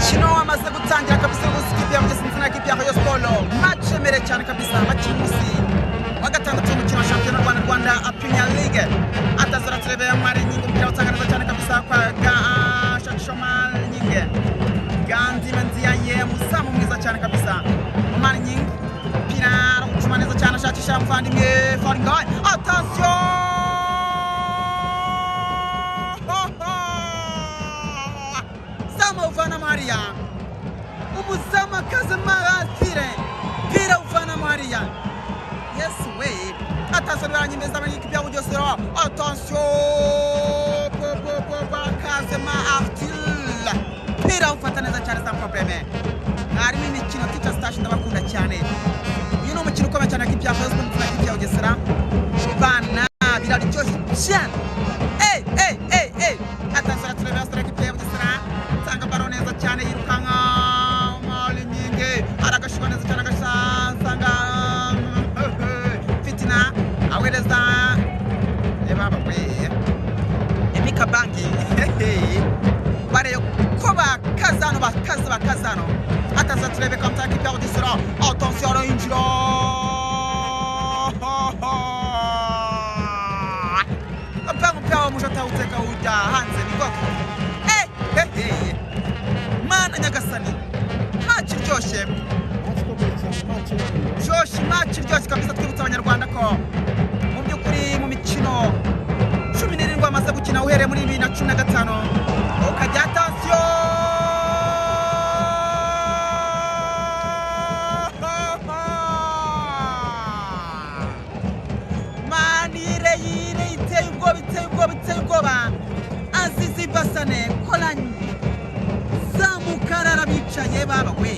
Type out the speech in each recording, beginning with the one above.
umukino wamaze gutangira kabisa w'usikipe ya Mugesera na kipe ya Rayon Sport. Match mere cyane kabisa, match y'umunsi wa gatandatu w'umukino wa shampiyona Rwanda Premier League. Atazara turebe Mari Nyingo mpira utangaza cyane kabisa kwa Shakishomal Nyinge. Gandi Manzia ye musamu mwiza cyane kabisa. Mari Nyingo mpira ucuma neza cyane ashakisha muvandimwe Faringai. Attention! Uvana Maria Umuzama Kazamara Tire Pira Uvana Maria. Yes way. Attention baranyemeza abanyikipe ya Bugesera. Attention Kazama Artil Pira ufata neza cyane sans problème. Harimo imikino Teacher Stash ndabakunda cyane. Uyu ni umukino ukomeye cyane kipe ya Rayon Sport na kipe ya Bugesera. Bana biraryoshye cyane. Attention turebe kipe ya Bugesera. Sanga baroneza cyane yirukanga Mali Nyinge aragashuba neza cyane agasanga Fitina aweleza baba we Emika Bangi bare koba bakazano ataza turebe konta kipe ya Bugesera. Attention arinjira apanga mujata uteka uja hanze nigoko mana nyagasani match iryoshye match iryoshye kabisa. Twibutsa abanyarwanda ko mu by'ukuri mu mikino 17 amaze gukina uhereye muri 2015 ukajya attention manire iteye ubwoba Azizi Basane Kolanyi Zamukarara bicaye baba we.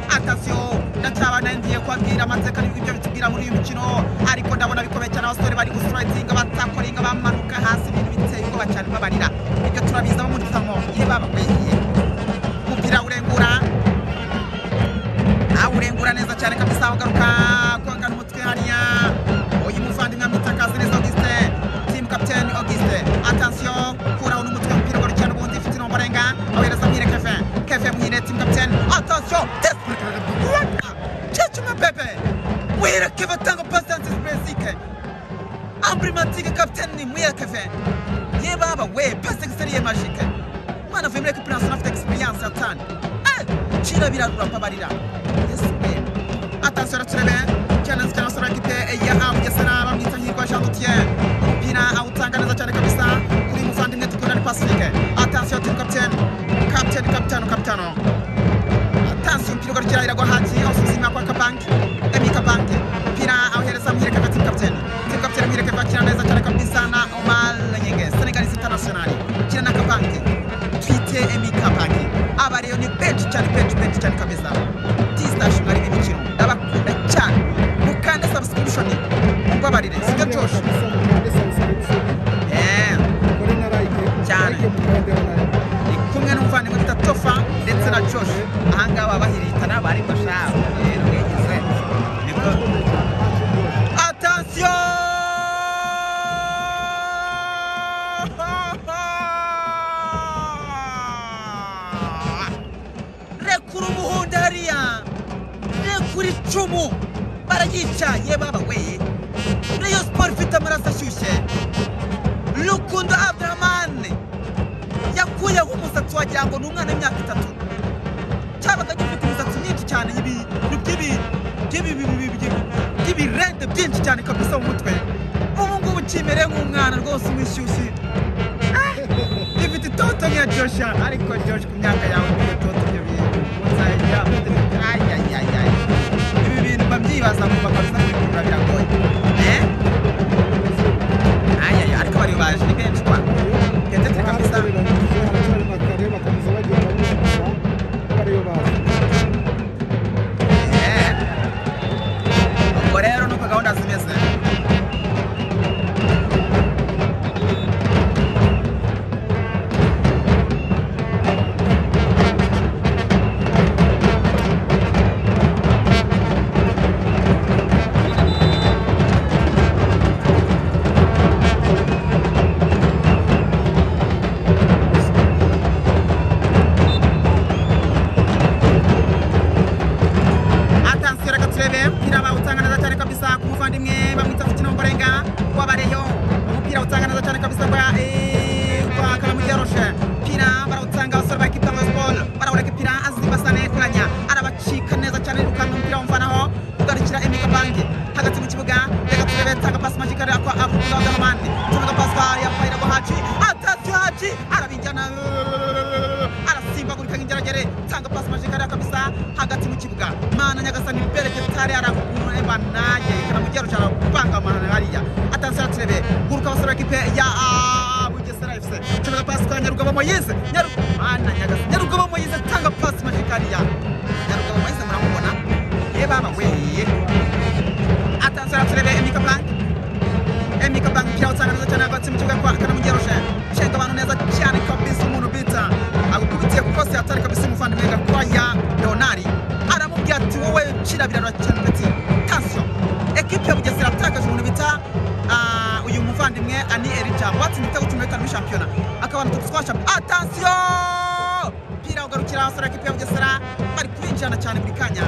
Attention ndacyabana ndiye kwabwira amateka n'ibyo bitubwira muri uyu mukino, ariko ndabona bikomeye cyane abasore bari gustrikinga batakoringa bamanuka hasi ibintu biteye ubwoba cyane babarira. Ibyo turabiza mu mutamo baba we. Mupira urengura neza cyane kabisa ugaruka kwanga n'umutwe hariya. Uyu muvandimwe amutakaza neza Augustin, team captain Augustin. Attention kura n'umutwe mpira gori cyane ubundi Fitina Omborenga aweleza mwire Kevin mwire team captain. Attention Chechuma Pepe mwire Kevin tango passances basic emblématique captain ni mwire Kevin baba we passing serie magique mana vimre que place afite experience atani chira birarura pabarira. Yes we. Attention turebe challenge kana sura kipe ya Bugesera bamwita Hirwa Jean Dutien. Mpira awutanga neza cyane kabisa kuri muvandimwe tukunda ni Pacifique. Attention team captain. Attention mpira gukira iragwa hati ausuzima kwa Kabanki Emika Banki. Mpira awuhereza mwire Kevin team captain mwire Kevin kira neza cyane kabisa na Omar Nyinge Senegalese international kira na Kabanki twite Emika Banki. Abariyo ni bench cyane kabisa. T-Stash mwari imikino ndabakunda cyane. Mukande subscription mubabarire sibyo Josh cyane kumwe n'umuvandimwe bita Tofa ndetse na Josh ahangaba bahiritana bari bashaka mwigize niko. Attention rekura umuhunda hariya rekura icumu barayicaye baba we. Rayon Sport ifite amaraso ashyushye. Rukundo Abdraman yakuyeho umusatsi wagira ngo ni umwana w'imyaka 3 cyabaga gifite umusatsi mwinshi cyane y'ibirende byinshi cyane kabisa mu mutwe. Ubu ngubu kimereye nk'umwana rwose umwishyushye. Ifite itoto ya Josh ariko Josh ku myaka yawe n'itoto byo bizajya ibi bintu babyibaza mu bakozi n'abikora biragoye. Ariko bari baje ni benshi kwa ketete kabisa. Ubwo rero nuko gahunda zimeze. hatari arakuye banaye kana mugero cyara panga mahana hariya atansa turebe guruka basara kipe ya Bugesera FC cyangwa pass kwa Nyarugabo Moyize Nyarugabo Moyize tanga pass magikariya Nyarugabo Moyize muramubona baba we atansa turebe Emika Bank kirao tsanga cyane abatsi mu kibuga kwa kana mugero shenga abantu neza cyane kabisa umuntu bita agukubitiye ku poste atari kabisa umuvandimwe gakwa ya Leonari aramubwira ati wowe kirabirana cyane ati tension equipe ya Bugesera atakaje umuntu bita uyu muvandimwe ani Erija watsi ndita gutumeka mu championa akabana tutwasha attention pira ugarukira asara equipe ya Bugesera bari kwinjana cyane buri kanya